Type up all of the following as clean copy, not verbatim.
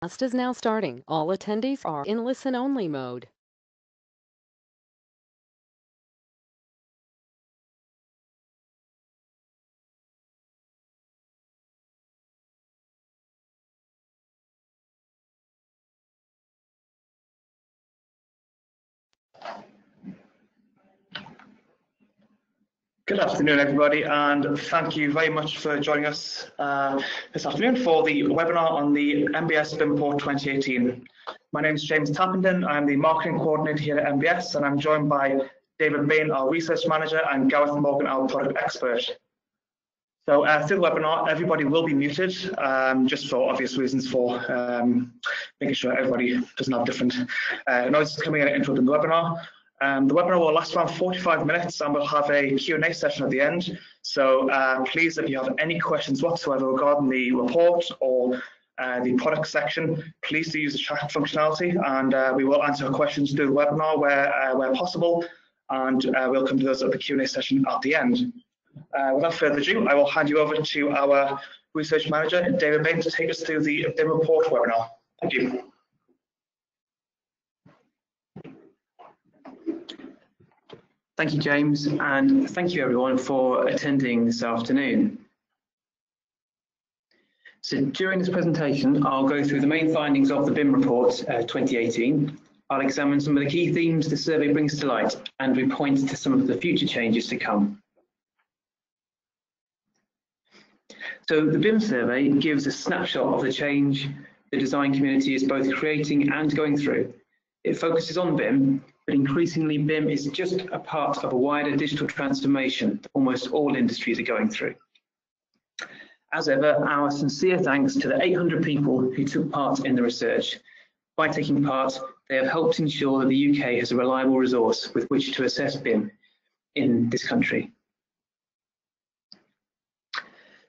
Class is now starting. All attendees are in listen-only mode. Good afternoon, everybody, and thank you very much for joining us this afternoon for the webinar on the NBS BIM Report 2018. My name is James Tappenden. I'm the marketing coordinator here at NBS, and I'm joined by David Bain, our research manager, and Gareth Morgan, our product expert. So through the webinar, everybody will be muted, just for obvious reasons for making sure everybody doesn't have different noises coming in into the webinar. The webinar will last around 45 minutes and we'll have a Q&A session at the end. So please, if you have any questions whatsoever regarding the report or the product section, please do use the chat functionality, and we will answer questions through the webinar where possible, and we'll come to those at the Q&A session at the end. Without further ado, I will hand you over to our research manager, David Bain, to take us through the BIM Report webinar. Thank you. Thank you, James, and thank you everyone for attending this afternoon. So during this presentation, I'll go through the main findings of the BIM Report 2018. I'll examine some of the key themes the survey brings to light, and we point to some of the future changes to come. So the BIM survey gives a snapshot of the change the design community is both creating and going through. It focuses on BIM, but increasingly BIM is just a part of a wider digital transformation that almost all industries are going through. As ever, our sincere thanks to the 800 people who took part in the research. By taking part, they have helped ensure that the UK has a reliable resource with which to assess BIM in this country.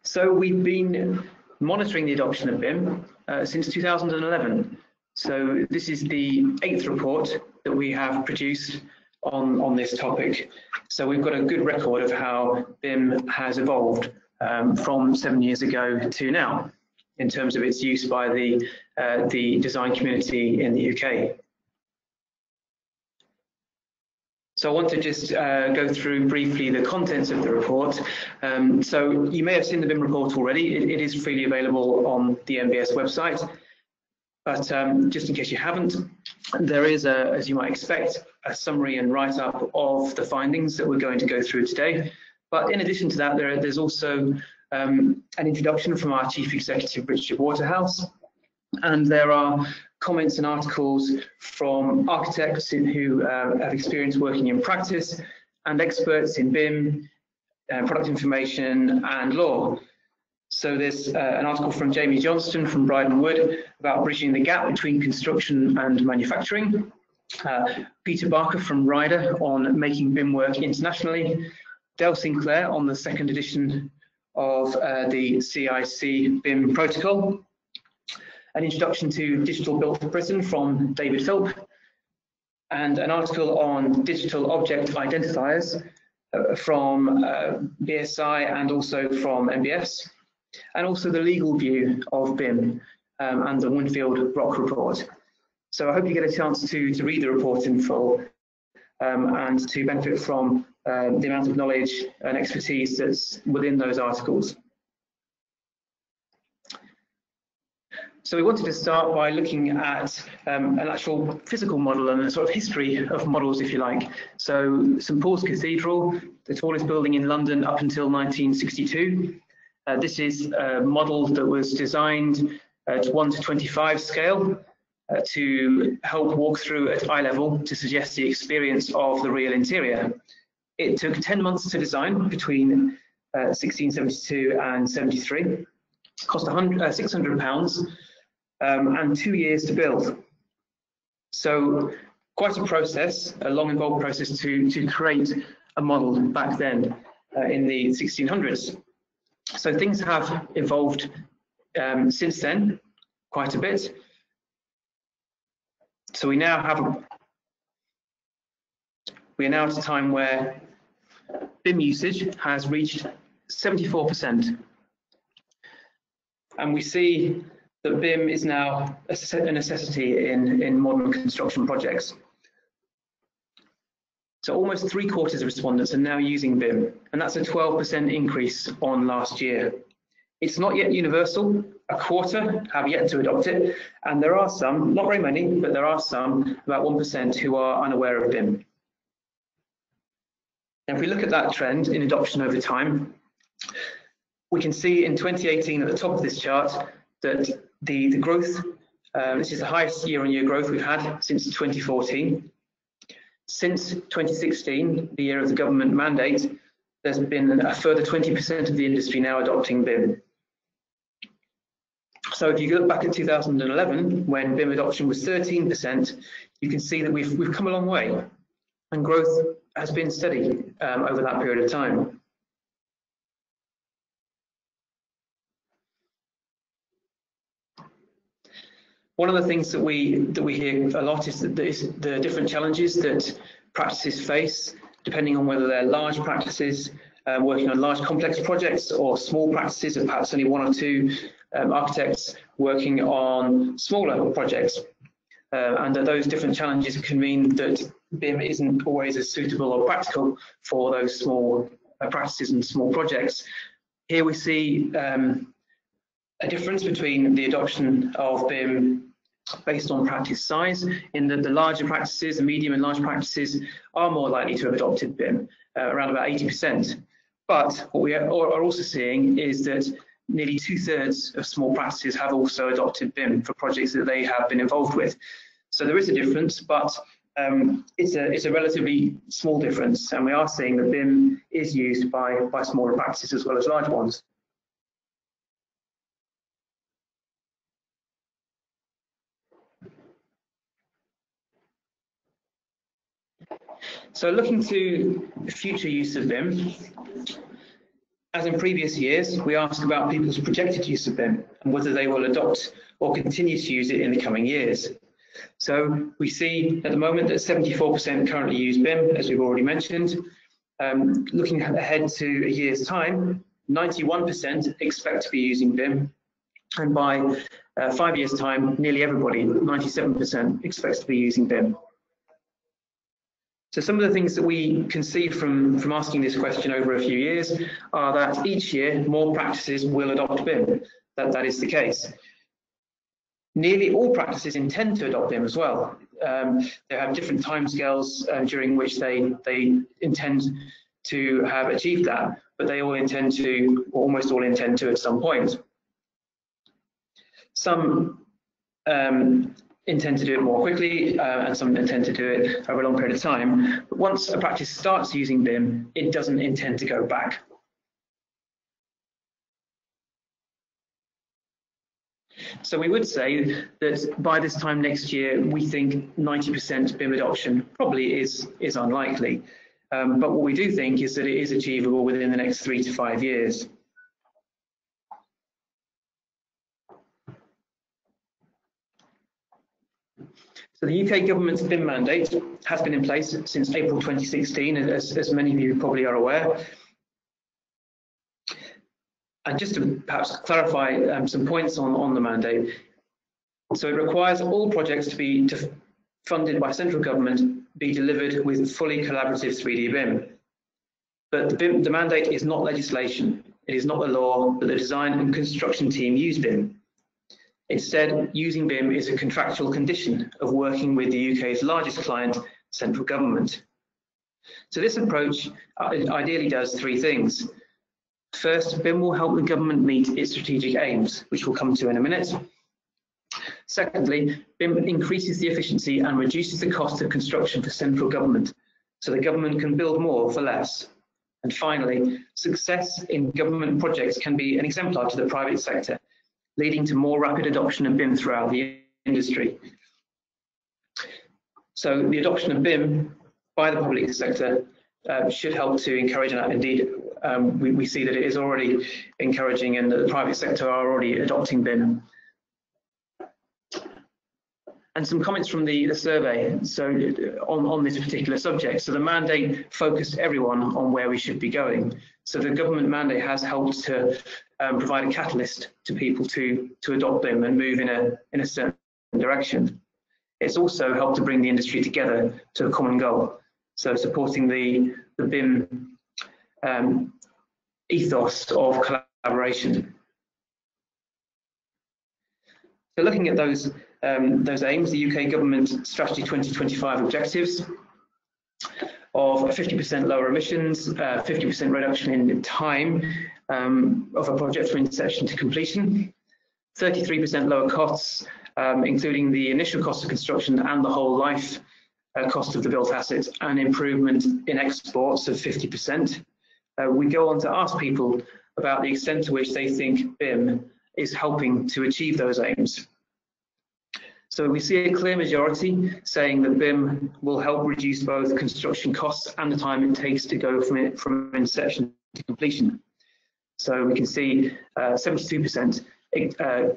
So we've been monitoring the adoption of BIM since 2011. So this is the 8th report that we have produced on this topic. So we've got a good record of how BIM has evolved from 7 years ago to now in terms of its use by the design community in the UK. So I want to just go through briefly the contents of the report. So you may have seen the BIM report already. It is freely available on the NBS website. But just in case you haven't, there is, as you might expect, a summary and write-up of the findings that we're going to go through today. But in addition to that, there's also an introduction from our Chief Executive, Richard Waterhouse. And there are comments and articles from architects who have experience working in practice and experts in BIM, product information and law. So there's an article from Jamie Johnston from Bryden Wood about bridging the gap between construction and manufacturing. Peter Barker from Ryder on making BIM work internationally. Dale Sinclair on the 2nd edition of the CIC BIM protocol. An introduction to Digital Built for Britain from David Philp. And an article on digital object identifiers from BSI and also from NBS. And also the legal view of BIM and the Winfield Rock report. So I hope you get a chance to read the report in full and to benefit from the amount of knowledge and expertise that's within those articles. So we wanted to start by looking at an actual physical model and a sort of history of models, if you like. So St Paul's Cathedral, the tallest building in London up until 1962. This is a model that was designed at 1:25 scale to help walk through at eye level to suggest the experience of the real interior. It took 10 months to design between 1672 and 73. Cost £600 and 2 years to build. So quite a process, a long involved process to create a model back then in the 1600s. So things have evolved since then quite a bit. So we are now at a time where BIM usage has reached 74%. And we see that BIM is now a necessity in modern construction projects. So almost 3/4 of respondents are now using BIM, and that's a 12% increase on last year. It's not yet universal. A quarter have yet to adopt it, and there are some, not very many, but there are some, about 1%, who are unaware of BIM. Now, if we look at that trend in adoption over time, we can see in 2018 at the top of this chart that the growth, this is the highest year-on-year growth we've had since 2014. Since 2016, the year of the government mandate, there's been a further 20% of the industry now adopting BIM. So if you look back at 2011, when BIM adoption was 13%, you can see that we've come a long way, and growth has been steady over that period of time. One of the things that we hear a lot is that the different challenges that practices face, depending on whether they're large practices working on large complex projects, or small practices of perhaps only 1 or 2 architects working on smaller projects. And that those different challenges can mean that BIM isn't always as suitable or practical for those small practices and small projects. Here we see a difference between the adoption of BIM based on practice size, in that the larger practices, the medium and large practices, are more likely to have adopted BIM, around about 80%. But what we are also seeing is that nearly 2/3 of small practices have also adopted BIM for projects that they have been involved with. So there is a difference, but it's a relatively small difference, and we are seeing that BIM is used by smaller practices as well as large ones. So looking to future use of BIM, as in previous years, we ask about people's projected use of BIM and whether they will adopt or continue to use it in the coming years. So we see at the moment that 74% currently use BIM, as we've already mentioned. Looking ahead to a year's time, 91% expect to be using BIM, and by 5 years' time, nearly everybody, 97%, expects to be using BIM. So some of the things that we can see from asking this question over a few years are that each year more practices will adopt BIM. That is the case. Nearly all practices intend to adopt BIM as well. They have different timescales during which they intend to have achieved that, but they all intend to, or almost all intend to at some point. Some intend to do it more quickly, and some intend to do it over a long period of time. But once a practice starts using BIM, it doesn't intend to go back. So we would say that by this time next year, we think 90% BIM adoption probably is unlikely. But what we do think is that it is achievable within the next 3 to 5 years. So the UK Government's BIM Mandate has been in place since April 2016, as many of you probably are aware. And just to perhaps clarify some points on the mandate. So it requires all projects to be funded by central government be delivered with fully collaborative 3D BIM. But the mandate is not legislation. It is not the law that the design and construction team use BIM. Instead, using BIM is a contractual condition of working with the UK's largest client, central government. So this approach ideally does 3 things. First, BIM will help the government meet its strategic aims, which we'll come to in a minute. Secondly, BIM increases the efficiency and reduces the cost of construction for central government, so the government can build more for less. And finally, success in government projects can be an exemplar to the private sector, leading to more rapid adoption of BIM throughout the industry. So the adoption of BIM by the public sector should help to encourage, and indeed we see that it is already encouraging, and that the private sector are already adopting BIM. And some comments from the survey on this particular subject. So the mandate focused everyone on where we should be going. So the government mandate has helped to provide a catalyst to people to adopt BIM and move in a certain direction. It's also helped to bring the industry together to a common goal. So supporting the BIM ethos of collaboration. So looking at those aims, the UK Government Strategy 2025 objectives of 50% lower emissions, 50% reduction in time of a project from inception to completion, 33% lower costs, including the initial cost of construction and the whole life cost of the built assets, and improvement in exports of 50%. We go on to ask people about the extent to which they think BIM is helping to achieve those aims. So we see a clear majority saying that BIM will help reduce both construction costs and the time it takes to go from inception to completion. So we can see 72%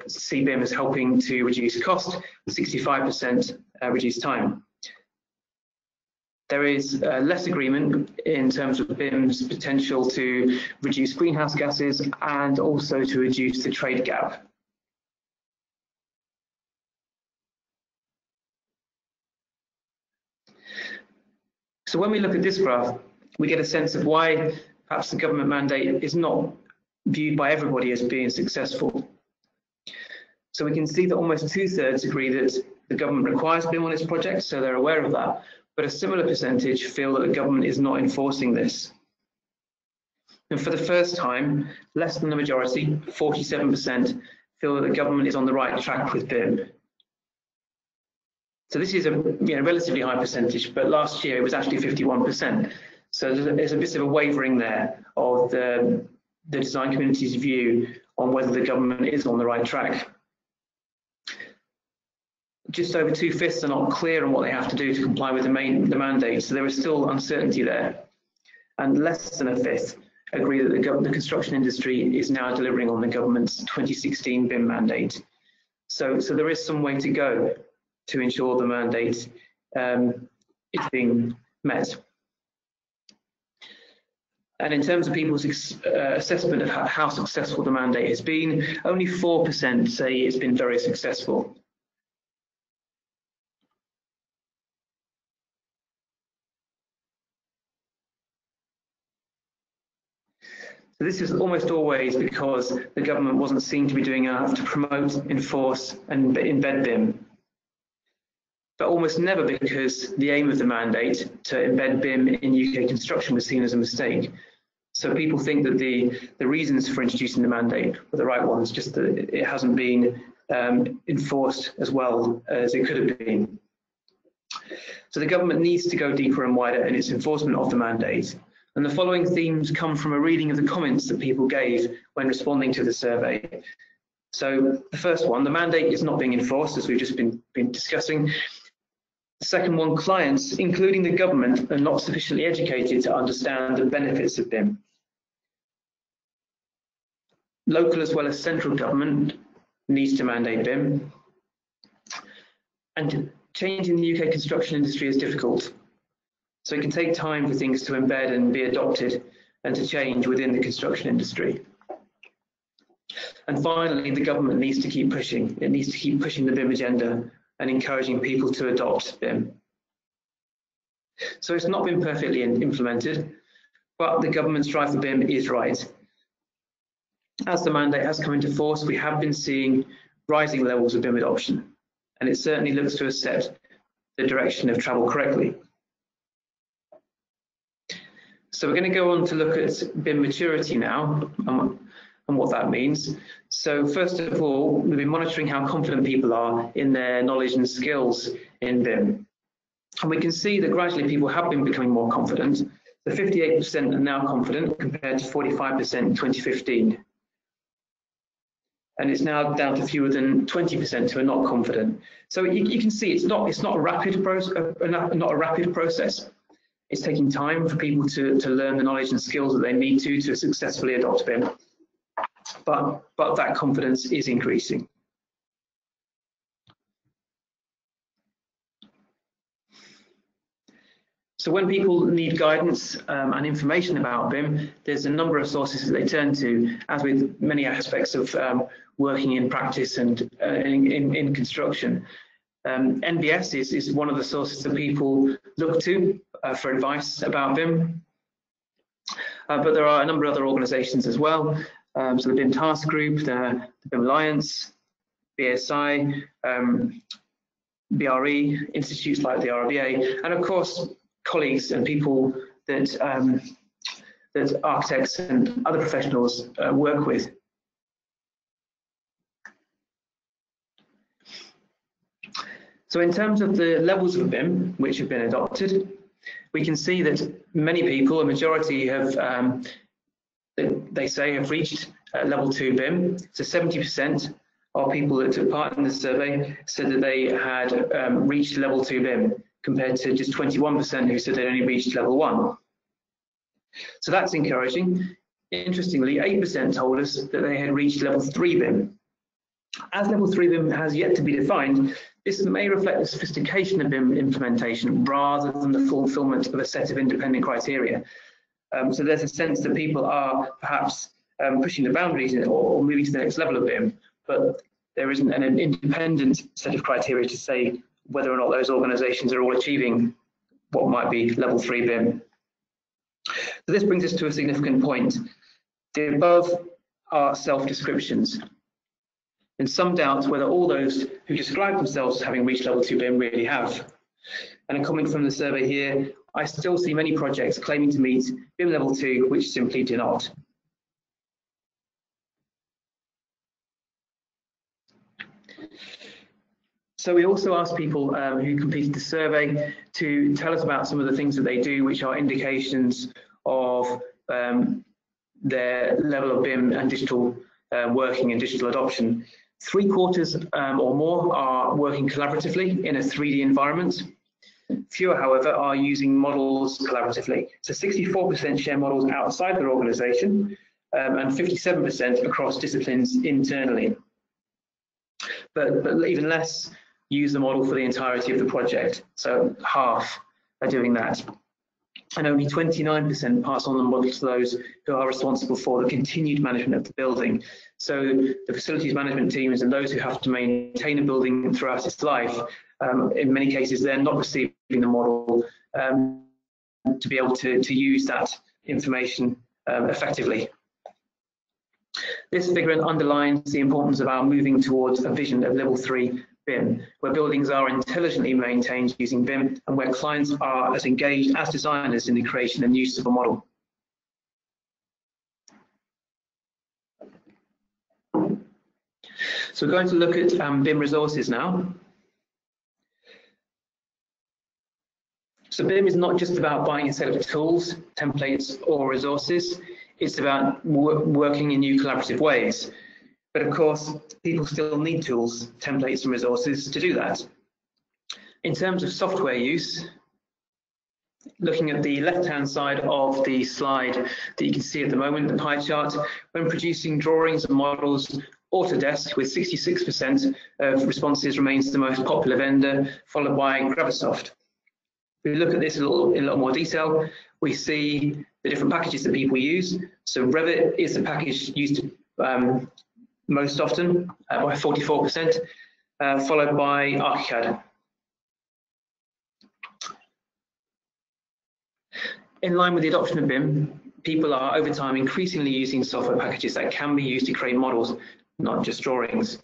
see BIM as helping to reduce cost, 65% reduce time. There is less agreement in terms of BIM's potential to reduce greenhouse gases and also to reduce the trade gap. So when we look at this graph, we get a sense of why perhaps the government mandate is not viewed by everybody as being successful. So we can see that almost 2/3 agree that the government requires BIM on its projects, so they're aware of that, but a similar percentage feel that the government is not enforcing this. And for the first time, less than the majority, 47%, feel that the government is on the right track with BIM. So this is a relatively high percentage, but last year it was actually 51%. So there's a bit of a wavering there of the design community's view on whether the government is on the right track. Just over 2/5 are not clear on what they have to do to comply with the mandate, so there is still uncertainty there. And less than 1/5 agree that the construction industry is now delivering on the government's 2016 BIM mandate. So there is some way to go to ensure the mandate is being met. And in terms of people's assessment of how successful the mandate has been, only 4% say it's been very successful. So this is almost always because the government wasn't seen to be doing enough to promote, enforce and embed BIM. But almost never because the aim of the mandate to embed BIM in UK construction was seen as a mistake. So people think that the reasons for introducing the mandate were the right ones, just that it hasn't been enforced as well as it could have been. So the government needs to go deeper and wider in its enforcement of the mandate. And the following themes come from a reading of the comments that people gave when responding to the survey. So the first one, the mandate is not being enforced, as we've just been discussing. The second one, clients, including the government, are not sufficiently educated to understand the benefits of BIM. Local as well as central government needs to mandate BIM. And changing the UK construction industry is difficult. So it can take time for things to embed and be adopted and to change within the construction industry. And finally, the government needs to keep pushing. It needs to keep pushing the BIM agenda and encouraging people to adopt BIM. So it's not been perfectly implemented, but the government's drive for BIM is right. As the mandate has come into force, we have been seeing rising levels of BIM adoption, and it certainly looks to have set the direction of travel correctly. So we're going to go on to look at BIM maturity now and what that means. So first of all, we've been monitoring how confident people are in their knowledge and skills in BIM. And we can see that gradually people have been becoming more confident. So 58% are now confident compared to 45% in 2015. And it's now down to fewer than 20% who are not confident. So you can see it's not a rapid process. It's taking time for people to learn the knowledge and skills that they need to successfully adopt BIM. But that confidence is increasing. So when people need guidance and information about BIM, there's a number of sources that they turn to, as with many aspects of working in practice and in construction. NBS is one of the sources that people look to for advice about BIM. But there are a number of other organisations as well. So the BIM Task Group, the BIM Alliance, BSI, BRE, institutes like the RBA, and of course colleagues and people that that architects and other professionals work with. So in terms of the levels of BIM which have been adopted, we can see that many people, a majority have, they say, have reached level 2 BIM. So 70% of people that took part in the survey said that they had reached level 2 BIM, compared to just 21% who said they'd only reached level 1. So that's encouraging. Interestingly, 8% told us that they had reached level 3 BIM. As level 3 BIM has yet to be defined, this may reflect the sophistication of BIM implementation rather than the fulfillment of a set of independent criteria. So there's a sense that people are perhaps pushing the boundaries or moving to the next level of BIM, but there isn't an independent set of criteria to say whether or not those organisations are all achieving what might be level 3 BIM. So this brings us to a significant point. The above are self-descriptions, and some doubt whether all those who describe themselves as having reached level 2 BIM really have. And coming from the survey here, I still see many projects claiming to meet BIM level 2 which simply do not. So we also asked people who completed the survey to tell us about some of the things that they do which are indications of their level of BIM and digital working and digital adoption. 3/4 or more are working collaboratively in a 3D environment. Fewer, however, are using models collaboratively. So 64% share models outside their organisation and 57% across disciplines internally. But even less use the model for the entirety of the project. So half are doing that. And only 29% pass on the model to those who are responsible for the continued management of the building. So the facilities management teams and those who have to maintain a building throughout its life, in many cases, they're not receiving the model to be able to use that information effectively. This figure underlines the importance of our moving towards a vision of level 3 BIM, where buildings are intelligently maintained using BIM and where clients are as engaged as designers in the creation and use of a model. So we're going to look at BIM resources now. So BIM is not just about buying a set of tools, templates or resources. It's about working in new collaborative ways. But of course, people still need tools, templates and resources to do that. In terms of software use, looking at the left-hand side of the slide that you can see at the moment, the pie chart, when producing drawings and models, Autodesk with 66% of responses remains the most popular vendor, followed by Gravasoft. If we look at this in a little more detail, we see the different packages that people use. So Revit is the package used most often by 44%, followed by ArchiCAD. In line with the adoption of BIM, people are over time increasingly using software packages that can be used to create models, not just drawings.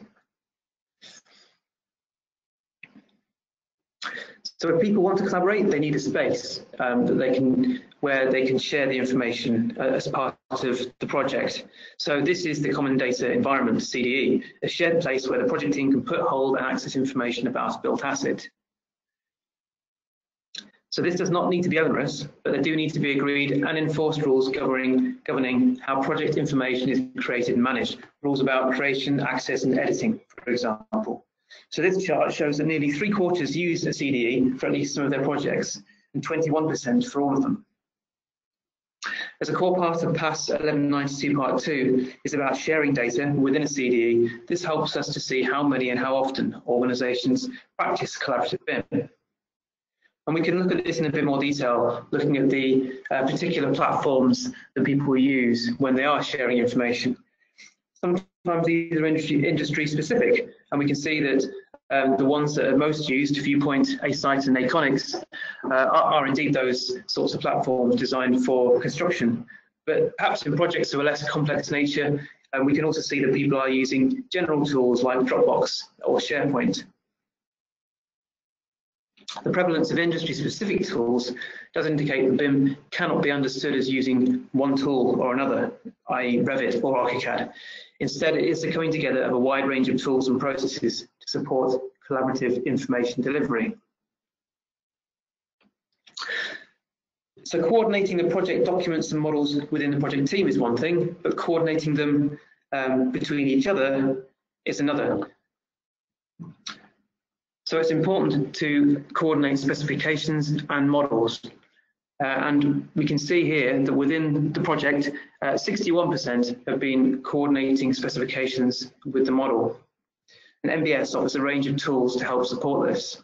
So if people want to collaborate, they need a space where they can share the information as part of the project. So this is the Common Data Environment, CDE, a shared place where the project team can put, hold and access information about a built asset. So this does not need to be onerous, but there do need to be agreed and enforced rules governing how project information is created and managed. Rules about creation, access and editing, for example. So this chart shows that nearly 3/4 use a CDE for at least some of their projects and 21% for all of them. As a core part of PAS 1192 Part 2 is about sharing data within a CDE, this helps us to see how many and how often organisations practice collaborative BIM. And we can look at this in a bit more detail, looking at the particular platforms that people use when they are sharing information. Sometimes these are industry specific, and we can see that the ones that are most used, Viewpoint, A-Site and Aconics, are indeed those sorts of platforms designed for construction. But perhaps in projects of a less complex nature, we can also see that people are using general tools like Dropbox or SharePoint. The prevalence of industry-specific tools does indicate that BIM cannot be understood as using one tool or another, i.e. Revit or ArchiCAD. Instead, it is the coming together of a wide range of tools and processes to support collaborative information delivery. So coordinating the project documents and models within the project team is one thing, but coordinating them between each other is another. So it's important to coordinate specifications and models. And we can see here that within the project, 61% have been coordinating specifications with the model. And NBS offers a range of tools to help support this.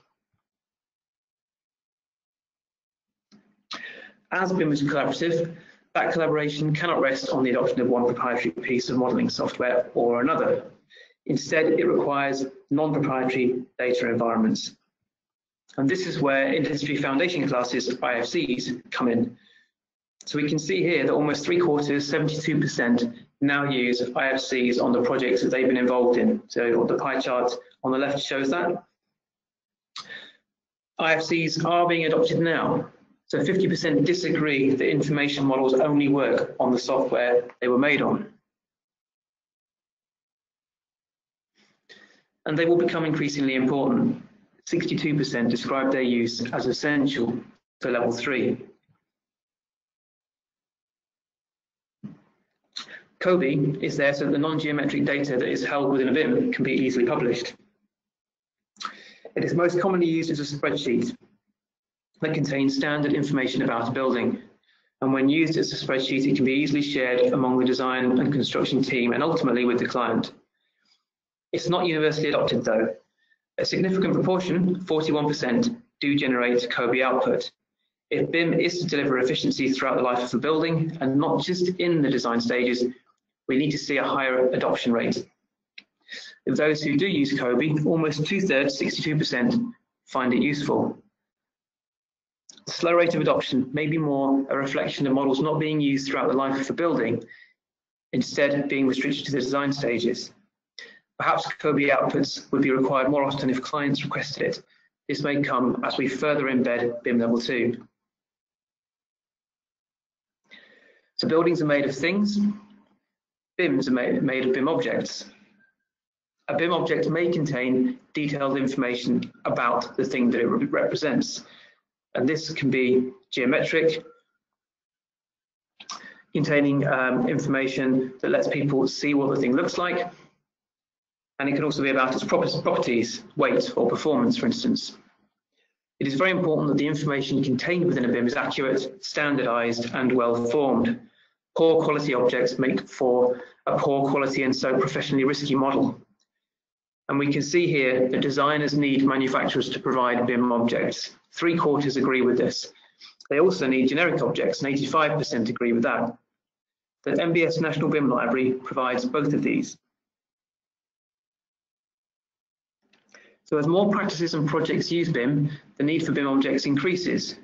As BIM is collaborative, that collaboration cannot rest on the adoption of one proprietary piece of modelling software or another. Instead, it requires non-proprietary data environments. And this is where industry foundation classes, IFCs, come in. So we can see here that almost 3/4, 72%, now use IFCs on the projects that they've been involved in. So the pie chart on the left shows that. IFCs are being adopted now. So 50% disagree that information models only work on the software they were made on. And they will become increasingly important. 62% describe their use as essential for level 3. COBie is there so that the non-geometric data that is held within a BIM can be easily published. It is most commonly used as a spreadsheet that contains standard information about a building. And when used as a spreadsheet, it can be easily shared among the design and construction team and ultimately with the client. It's not universally adopted though. A significant proportion, 41%, do generate COBie output. If BIM is to deliver efficiency throughout the life of a building and not just in the design stages, we need to see a higher adoption rate. Of those who do use COBie, almost 2/3, 62%, find it useful. The slow rate of adoption may be more a reflection of models not being used throughout the life of the building, instead being restricted to the design stages. Perhaps COBie outputs would be required more often if clients requested it. This may come as we further embed BIM Level 2. So buildings are made of things, BIMs are made of BIM objects. A BIM object may contain detailed information about the thing that it represents. And this can be geometric, containing information that lets people see what the thing looks like. And it can also be about its properties, weight or performance, for instance. It is very important that the information contained within a BIM is accurate, standardized and well formed. Poor quality objects make for a poor quality and so professionally risky model. And we can see here that designers need manufacturers to provide BIM objects. 3/4 agree with this. They also need generic objects, and 85% agree with that. The NBS National BIM Library provides both of these. So as more practices and projects use BIM, the need for BIM objects increases.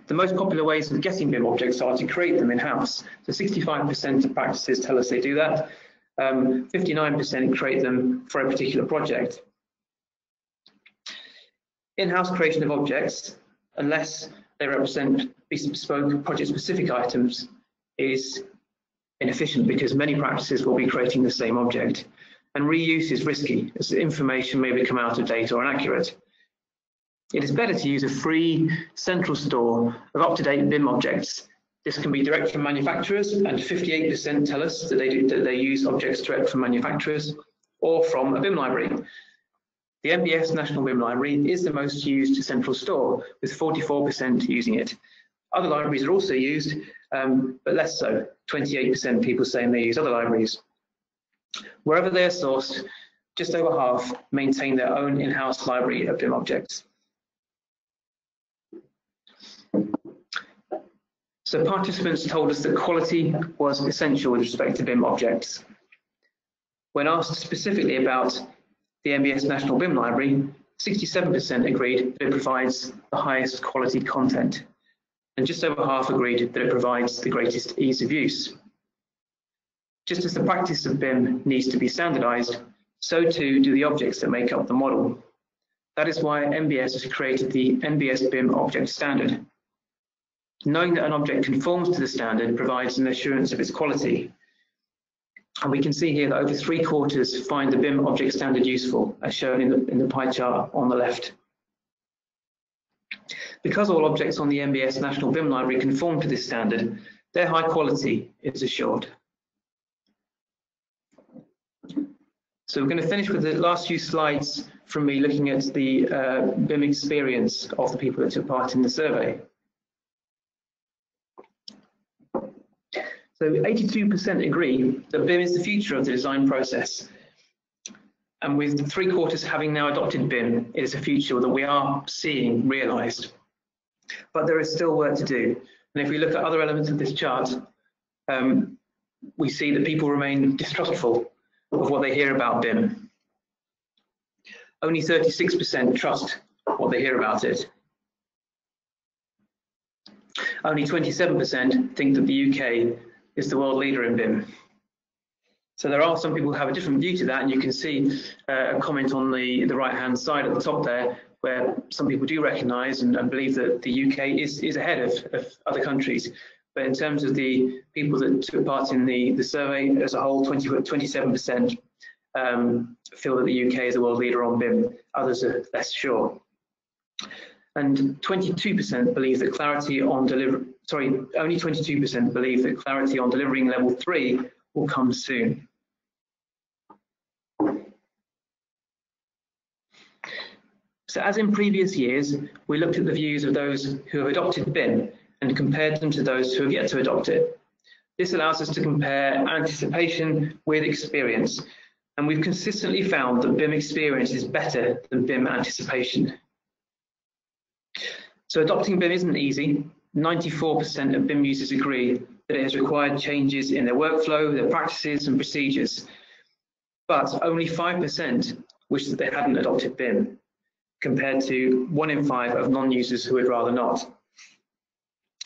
The most popular ways of getting BIM objects are to create them in-house. So 65% of practices tell us they do that. 59% create them for a particular project. In-house creation of objects, unless they represent bespoke project-specific items, is inefficient because many practices will be creating the same object. And reuse is risky, as the information may become out of date or inaccurate. It is better to use a free central store of up-to-date BIM objects. This can be direct from manufacturers, and 58% tell us that they use objects direct from manufacturers or from a BIM library. The NBS National BIM Library is the most used central store, with 44% using it. Other libraries are also used, but less so. 28% people saying they use other libraries. Wherever they are sourced, just over half maintain their own in-house library of BIM objects. So participants told us that quality was essential with respect to BIM objects. When asked specifically about the NBS National BIM Library, 67% agreed that it provides the highest quality content, and just over half agreed that it provides the greatest ease of use. Just as the practice of BIM needs to be standardized, so too do the objects that make up the model. That is why NBS has created the NBS BIM Object Standard. Knowing that an object conforms to the standard provides an assurance of its quality. And we can see here that over 3/4 find the BIM Object Standard useful, as shown in the pie chart on the left. Because all objects on the NBS National BIM Library conform to this standard, their high quality is assured. So we're going to finish with the last few slides from me looking at the BIM experience of the people that took part in the survey. So 82% agree that BIM is the future of the design process. And with 3/4 having now adopted BIM, it is a future that we are seeing realised. But there is still work to do. And if we look at other elements of this chart, we see that people remain distrustful of what they hear about BIM. Only 36% trust what they hear about it. Only 27% think that the UK is the world leader in BIM. So there are some people who have a different view to that, and you can see a comment on the right-hand side at the top there, where some people do recognise and believe that the UK is ahead of other countries. But in terms of the people that took part in the survey as a whole, 27% feel that the UK is the world leader on BIM. Others are less sure. And 22% believe that only 22% believe that clarity on delivering level 3 will come soon. So as in previous years, we looked at the views of those who have adopted BIM and compared them to those who have yet to adopt it. This allows us to compare anticipation with experience, and we've consistently found that BIM experience is better than BIM anticipation. So adopting BIM isn't easy. 94% of BIM users agree that it has required changes in their workflow, their practices and procedures. But only 5% wish that they hadn't adopted BIM, compared to 1 in 5 of non-users who would rather not.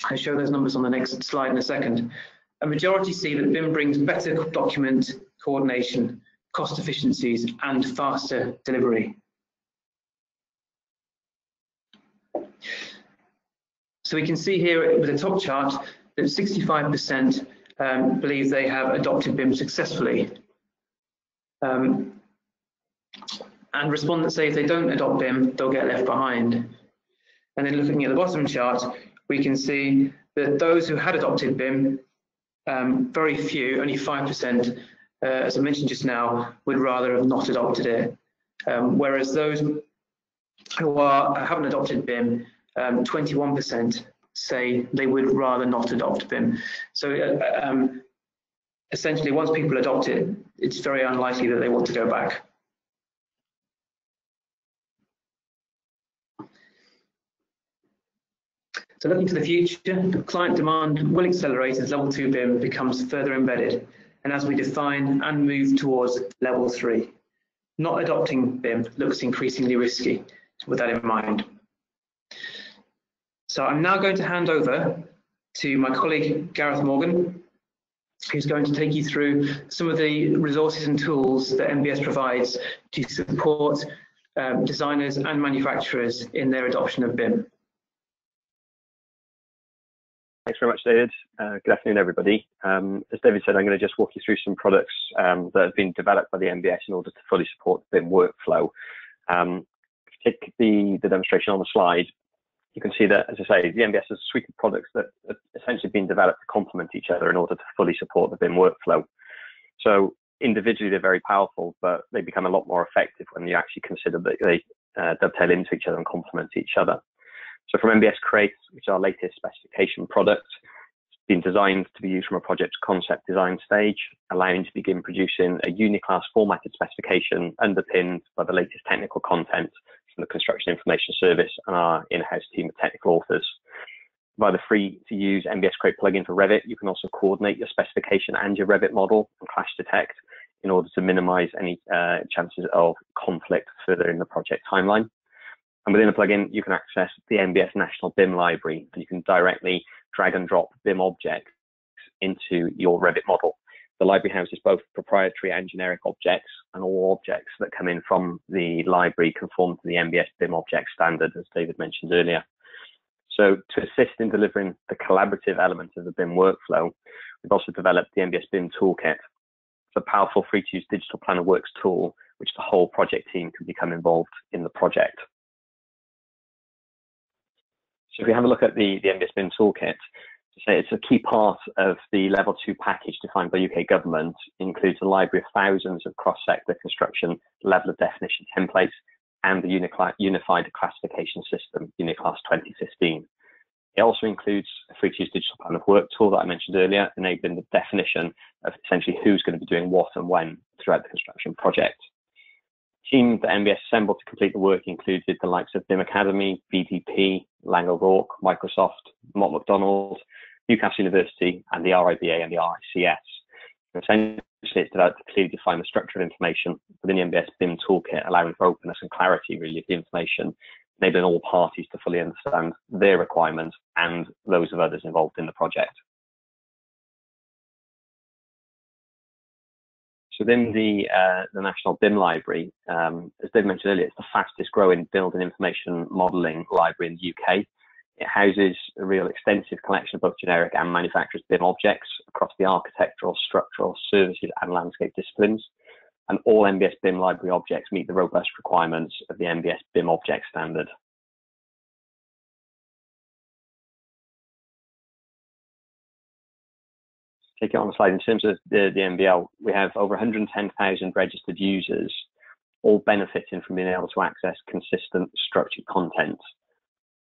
I'll show those numbers on the next slide in a second. A majority see that BIM brings better document coordination, cost efficiencies and faster delivery. So we can see here with the top chart that 65% believe they have adopted BIM successfully. And respondents say if they don't adopt BIM, they'll get left behind. And then looking at the bottom chart, we can see that those who had adopted BIM, very few, only 5%, as I mentioned just now, would rather have not adopted it. Whereas those who haven't adopted BIM, 21% say they would rather not adopt BIM. So essentially, once people adopt it, it's very unlikely that they want to go back. So looking to the future, client demand will accelerate as level 2 BIM becomes further embedded, and as we define and move towards level 3. Not adopting BIM looks increasingly risky, with that in mind. So I'm now going to hand over to my colleague Gareth Morgan, who's going to take you through some of the resources and tools that NBS provides to support designers and manufacturers in their adoption of BIM. Thanks very much, David. Good afternoon, everybody. As David said, I'm going to just walk you through some products that have been developed by the NBS in order to fully support the BIM workflow. If you take the demonstration on the slide, you can see that, as I say, the NBS has a suite of products that have essentially been developed to complement each other in order to fully support the BIM workflow. So individually, they're very powerful, but they become a lot more effective when you actually consider that they dovetail into each other and complement each other. So from NBS Create, which is our latest specification product, it's been designed to be used from a project concept design stage, allowing to begin producing a uniclass formatted specification underpinned by the latest technical content from the Construction Information Service and our in-house team of technical authors. Via the free-to-use NBS Create plugin for Revit, you can also coordinate your specification and your Revit model and clash detect in order to minimize any chances of conflict further in the project timeline. And within the plugin, you can access the NBS National BIM library, and you can directly drag and drop BIM objects into your Revit model. The library houses both proprietary and generic objects, and all objects that come in from the library conform to the NBS BIM object standard, as David mentioned earlier. So to assist in delivering the collaborative elements of the BIM workflow, we've also developed the NBS BIM Toolkit. It's a powerful free-to-use digital plan of works tool, which the whole project team can become involved in the project. So if we have a look at the NBS BIM Toolkit, to say it's a key part of the Level 2 package defined by UK Government, includes a library of thousands of cross-sector construction level of definition templates and the Unified Classification System, Uniclass 2015. It also includes a free-to-use digital plan of work tool that I mentioned earlier, enabling the definition of essentially who's going to be doing what and when throughout the construction project. The team that NBS assembled to complete the work included the likes of BIM Academy, BDP, Lang O'Rourke, Microsoft, Mott MacDonald, Newcastle University, and the RIBA and the RICS. Essentially, it's developed to clearly define the structure of information within the NBS BIM Toolkit, allowing for openness and clarity, really, of the information, enabling all parties to fully understand their requirements and those of others involved in the project. So within the National BIM Library, as Dave mentioned earlier, it's the fastest growing building information modelling library in the UK. It houses a real extensive collection of both generic and manufacturers' BIM objects across the architectural, structural, services and landscape disciplines. And all NBS BIM library objects meet the robust requirements of the NBS BIM object standard. Take it on the slide. In terms of the NBL, we have over 110,000 registered users, all benefiting from being able to access consistent structured content.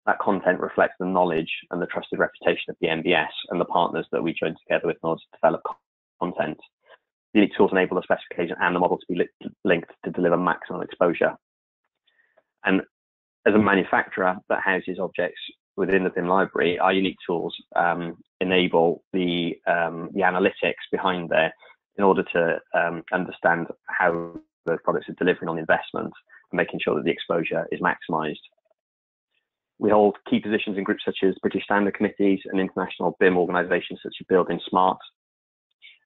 That content reflects the knowledge and the trusted reputation of the NBS and the partners that we join together with in order to develop content. The unique tools enable the specification and the model to be linked to deliver maximum exposure. And as a manufacturer that houses objects within the BIM library, our unique tools enable the analytics behind there in order to understand how those products are delivering on investment and making sure that the exposure is maximised. We hold key positions in groups such as British Standard Committees and international BIM organisations such as Building Smart.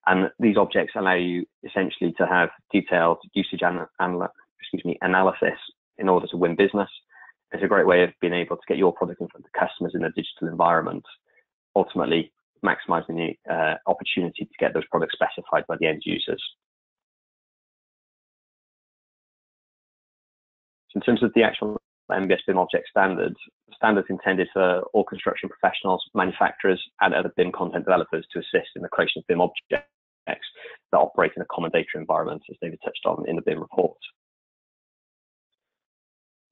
And these objects allow you essentially to have detailed usage analysis in order to win business. It's a great way of being able to get your product in front of customers in a digital environment, ultimately maximising the opportunity to get those products specified by the end users. So in terms of the actual NBS BIM object standards, the standards intended for all construction professionals, manufacturers, and other BIM content developers to assist in the creation of BIM objects that operate in a common data environment, as David touched on in the BIM report.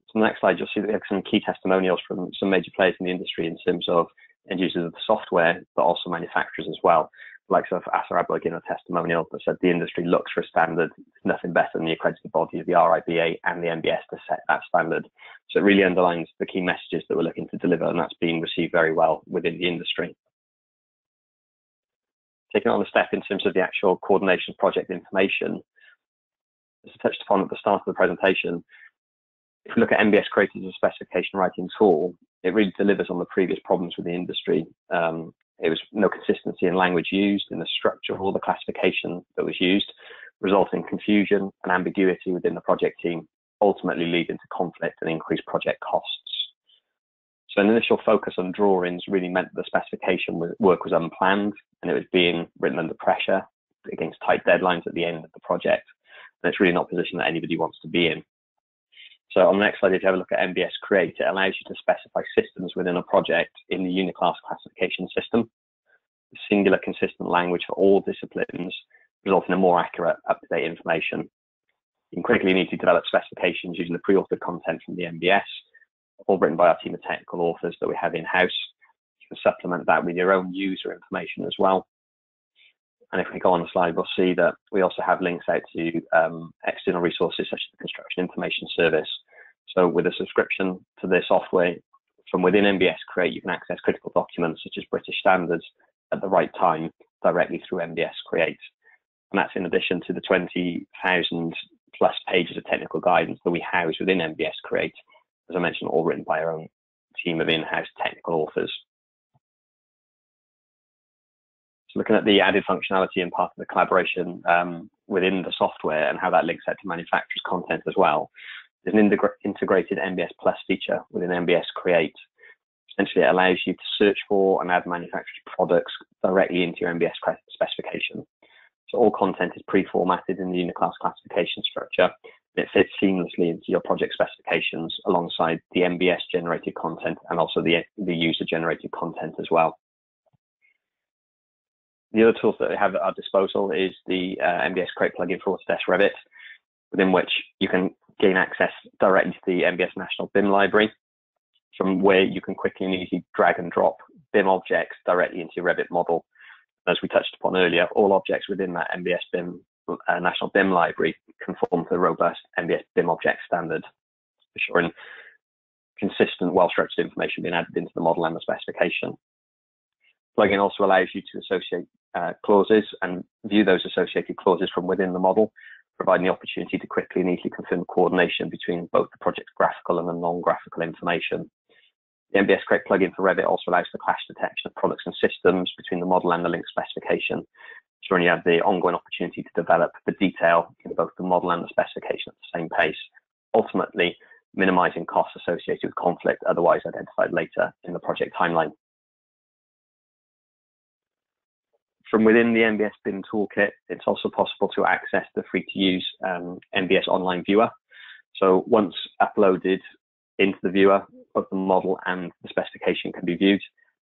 So on the next slide, you'll see that we have some key testimonials from some major players in the industry in terms of end users of the software, but also manufacturers as well. Like Asa Abloy in a testimonial that said the industry looks for a standard, nothing better than the accredited body of the RIBA and the NBS to set that standard. So it really underlines the key messages that we're looking to deliver, and that's being received very well within the industry. Taking on a step in terms of the actual coordination of project information, as I touched upon at the start of the presentation, if you look at NBS Create as a specification writing tool, it really delivers on the previous problems with the industry. There was no consistency in language used, in the structure or the classification that was used, resulting in confusion and ambiguity within the project team, ultimately leading to conflict and increased project costs. So an initial focus on drawings really meant that the specification work was unplanned and it was being written under pressure against tight deadlines at the end of the project. And it's really not a position that anybody wants to be in. So on the next slide, if you have a look at NBS Create, it allows you to specify systems within a project in the Uniclass classification system. The singular consistent language for all disciplines, resulting in more accurate, up-to-date information. You can quickly and easily develop specifications using the pre-authored content from the NBS, all written by our team of technical authors that we have in-house. You can supplement that with your own user information as well. And if we go on the slide, we'll see that we also have links out to external resources such as the Construction Information Service. So with a subscription to their software From within NBS Create, you can access critical documents such as British standards at the right time directly through NBS Create. And that's in addition to the 20,000 plus pages of technical guidance that we house within NBS Create, as I mentioned, all written by our own team of in-house technical authors. So looking at the added functionality and part of the collaboration within the software and how that links out to manufacturers' content as well, there's an integrated NBS Plus feature within NBS Create. Essentially, it allows you to search for and add manufacturers' products directly into your NBS specification. So all content is pre-formatted in the Uniclass classification structure. It fits seamlessly into your project specifications alongside the NBS generated content and also the user generated content as well. The other tools that we have at our disposal is the NBS Create plugin for Autodesk Revit, within which you can gain access directly to the NBS National BIM library, from where you can quickly and easily drag and drop BIM objects directly into your Revit model. As we touched upon earlier, all objects within that NBS BIM National BIM library conform to the robust NBS BIM object standard, ensuring consistent, well-structured information being added into the model and the specification. Plugin also allows you to associate clauses and view those associated clauses from within the model, providing the opportunity to quickly and easily confirm coordination between both the project's graphical and the non-graphical information. The NBS Create plugin for Revit also allows for clash detection of products and systems between the model and the link specification, ensuring you have the ongoing opportunity to develop the detail in both the model and the specification at the same pace, ultimately minimizing costs associated with conflict otherwise identified later in the project timeline. From within the NBS BIM toolkit, it's also possible to access the free-to-use NBS online viewer. So once uploaded into the viewer, both the model and the specification can be viewed.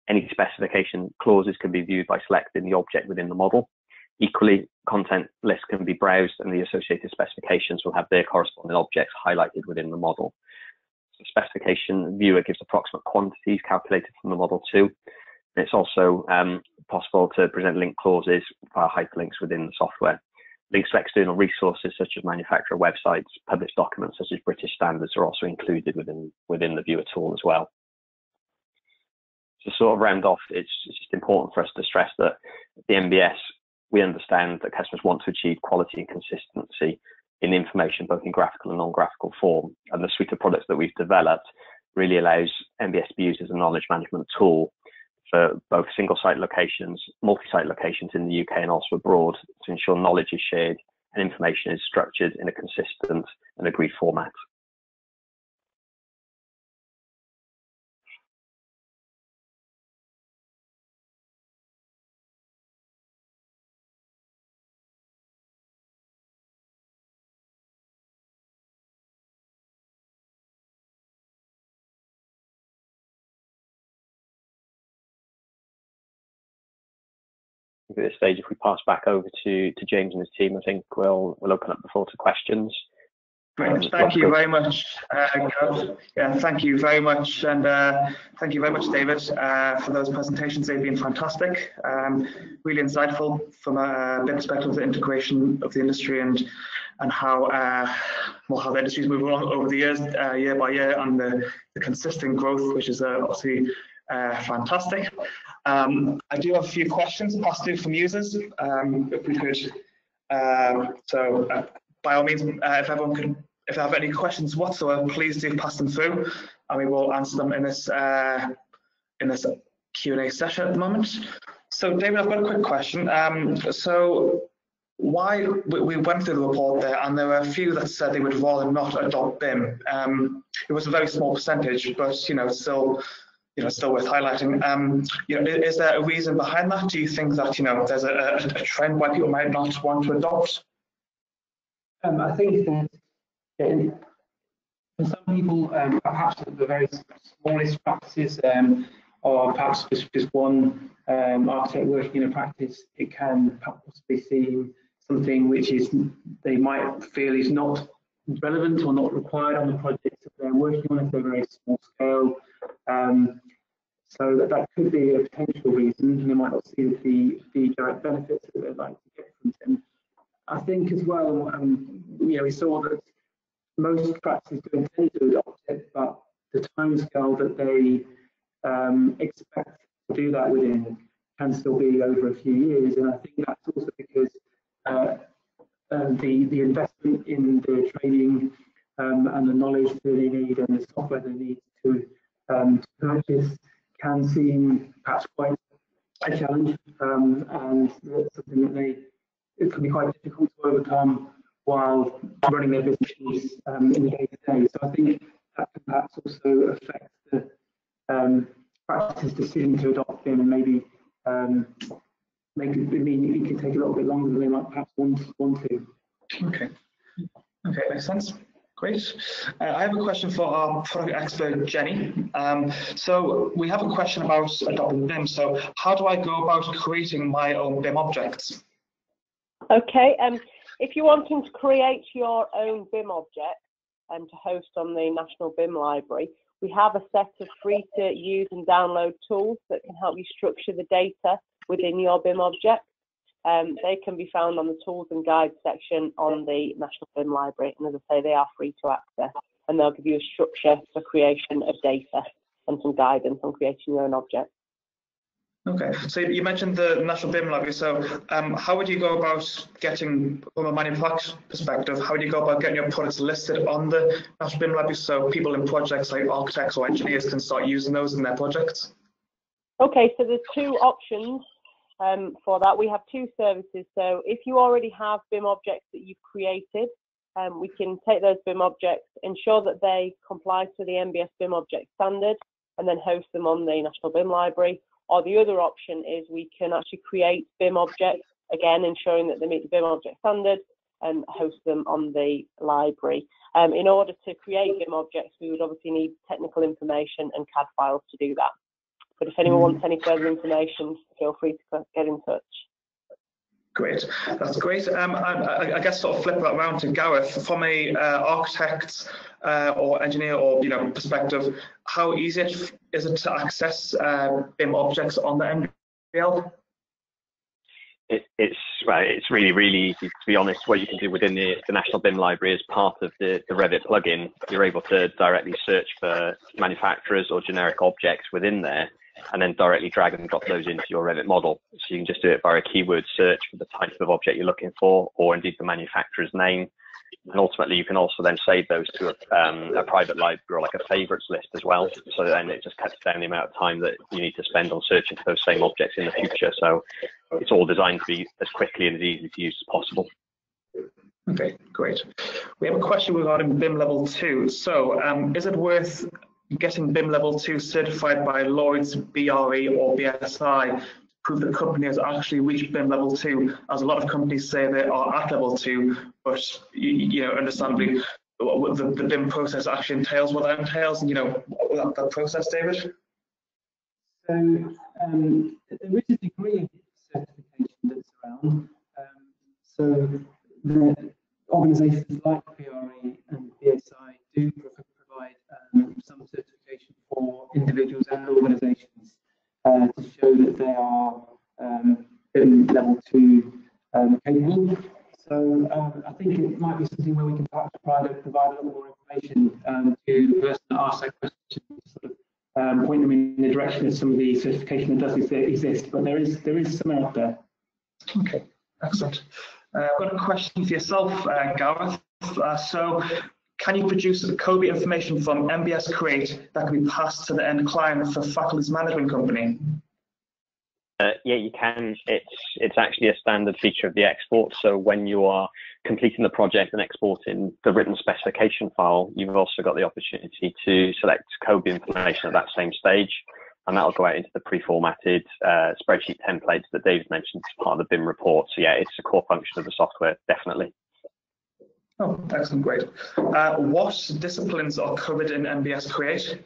Any specification clauses can be viewed by selecting the object within the model. Equally, content lists can be browsed and the associated specifications will have their corresponding objects highlighted within the model. The specification viewer gives approximate quantities calculated from the model too. It's also possible to present link clauses via hyperlinks within the software. Links to external resources such as manufacturer websites, published documents such as British standards are also included within the viewer tool as well. To sort of round off, it's just important for us to stress that at the NBS, we understand that customers want to achieve quality and consistency in information, both in graphical and non-graphical form. And the suite of products that we've developed really allows NBS to be used as a knowledge management tool for both single site locations, multi-site locations in the UK and also abroad, to ensure knowledge is shared and information is structured in a consistent and agreed format. At this stage, if we pass back over to James and his team, I think we'll open up the floor to questions. Great, thank you very much. Yeah, thank you very much, and thank you very much, David, for those presentations. They've been fantastic, really insightful from a bit perspective of the integration of the industry and how how the industry's moving along over the years, year by year, and the consistent growth, which is obviously fantastic. I do have a few questions passed through from users. If we could, by all means, if everyone could, if they have any questions whatsoever, please do pass them through, and we will answer them in this Q&A session at the moment. So, David, I've got a quick question. So, why we went through the report there, and there were a few that said they would rather not adopt BIM. It was a very small percentage, but still worth highlighting. Is there a reason behind that? Do you think that there's a trend why people might not want to adopt? I think that for some people, perhaps the very smallest practices, or perhaps just one architect working in a practice, it can possibly seem something which is they might feel is not relevant or not required on the project that they're working on if they're very small scale. So that could be a potential reason, and they might not see the direct benefits that they'd like to get from them. I think as well, we saw that most practices do intend to adopt it, but the the timescale that they expect to do that within can still be over a few years. And I think that's also because the investment in the training and the knowledge that they need and the software they need to purchase can seem perhaps quite a challenge, and that's something that it can be quite difficult to overcome while running their businesses in the day-to-day. So I think that can perhaps also affect the practice's decision to adopt BIM, and maybe make it mean it can take a little bit longer than they might perhaps want to. Okay, makes sense. Great. I have a question for our product expert, Jenny. So we have a question about adopting BIM. So how do I go about creating my own BIM objects? Okay, if you're wanting to create your own BIM object and to host on the National BIM Library, we have a set of free to use and download tools that can help you structure the data within your BIM object. They can be found on the tools and guides section on the National BIM Library, and as I say, they are free to access, and they'll give you a structure for creation of data and some guidance on creating your own object. Okay, so you mentioned the National BIM Library. So how would you go about getting, from a manufacturer perspective, how would you go about getting your products listed on the National BIM Library so people in projects like architects or engineers can start using those in their projects? Okay, so there's two options for that. We have two services. So if you already have BIM objects that you've created, we can take those BIM objects, ensure that they comply to the NBS BIM object standard, and then host them on the National BIM Library. Or the other option is we can actually create BIM objects, again ensuring that they meet the BIM object standard, and host them on the library. In order to create BIM objects, we would obviously need technical information and CAD files to do that. But if anyone wants any further information, feel free to get in touch. Great, that's great. I guess sort of flip that around to Gareth, from a architect or engineer or perspective, how easy is it to access BIM objects on the NBL? It's really easy, to be honest. What you can do within the National BIM Library as part of the Revit plugin, you're able to directly search for manufacturers or generic objects within there, and then directly drag and drop those into your Revit model. So you can just do it via a keyword search for the type of object you're looking for, or indeed the manufacturer's name. And ultimately, you can also then save those to a private library or like a favorites list as well. So then it just cuts down the amount of time that you need to spend on searching for those same objects in the future. So it's all designed to be as quickly and as easy to use as possible. Okay, great. We have a question regarding BIM Level 2. So is it worth getting BIM Level 2 certified by Lloyd's, BRE or BSI to prove the company has actually reached BIM Level 2, as a lot of companies say they are at Level 2, but understandably the BIM process actually entails what that entails, and that process, David? So there is a degree of certification that's around. So the organisations like PRE and BSI do provide some certification for individuals and organisations to show that they are BIM Level 2 capable. So I think it might be something where we can perhaps provide a little more information to the person that asks that question, sort of point them in the direction of some of the certification that does exist, but there is some out there. Okay, excellent. I've got a question for yourself, Gareth. So can you produce COBie information from NBS Create that can be passed to the end client for facilities management company? Yeah, you can. It's actually a standard feature of the export. So when you are completing the project and exporting the written specification file, you've also got the opportunity to select COBie information at that same stage, and that'll go out into the pre-formatted spreadsheet templates that David mentioned as part of the BIM report. So yeah, it's a core function of the software, definitely. Oh, excellent, great. What disciplines are covered in NBS Create?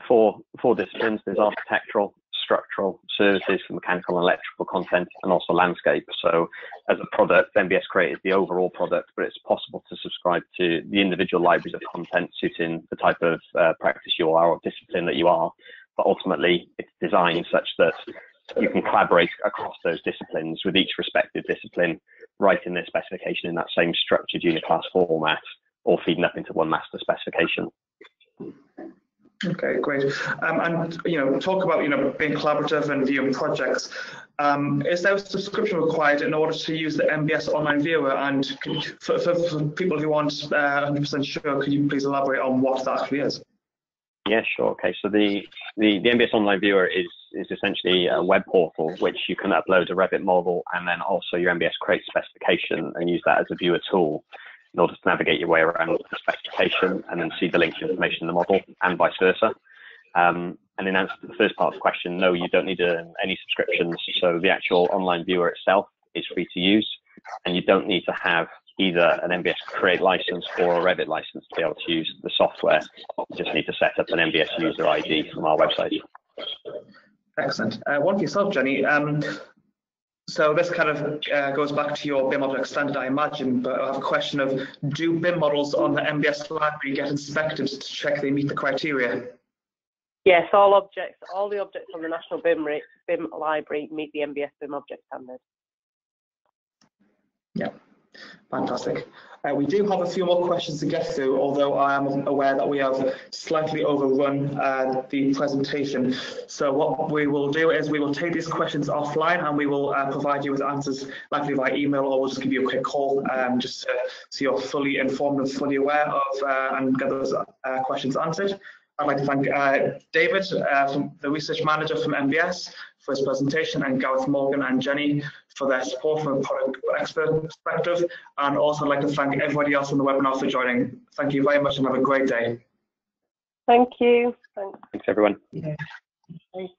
For disciplines, there's architectural, structural, services for mechanical and electrical content, and also landscape. So as a product, NBS Create is the overall product, but it's possible to subscribe to the individual libraries of content suiting the type of practice you are or discipline that you are. But ultimately, it's designed such that you can collaborate across those disciplines with each respective discipline, writing their specification in that same structured uniclass format, or feeding up into one master specification. Okay, great. And talk about being collaborative and viewing projects. Is there a subscription required in order to use the NBS online viewer? And for people who aren't 100% sure, could you please elaborate on what that actually is? Yeah, sure. Okay, so the NBS online viewer is essentially a web portal which you can upload a Revit model and then also your NBS create specification and use that as a viewer tool in order to navigate your way around the specification and then see the linked information in the model and vice versa. And in answer to the first part of the question, no, you don't need any subscriptions. So the actual online viewer itself is free to use, and you don't need to have either an NBS Create license or a Revit license to be able to use the software. You just need to set up an NBS user ID from our website. Excellent. One for yourself, Jenny. So this kind of goes back to your BIM object standard, I imagine, but I have a question of, do BIM models on the NBS library get inspected to check they meet the criteria? Yes, all the objects on the National BIM library meet the NBS BIM object standard. Yeah, fantastic. We do have a few more questions to get through, although I am aware that we have slightly overrun the presentation. So what we will do is we will take these questions offline and we will provide you with answers likely by email, or we'll just give you a quick call just so you're fully informed and fully aware of and get those questions answered. I'd like to thank David, from the research manager from NBS, for his presentation, and Gareth Morgan and Jenny for their support from a product expert perspective. And also I'd like to thank everybody else on the webinar for joining. Thank you very much and have a great day. Thank you. Thanks. Thanks, everyone. Yeah. Thanks.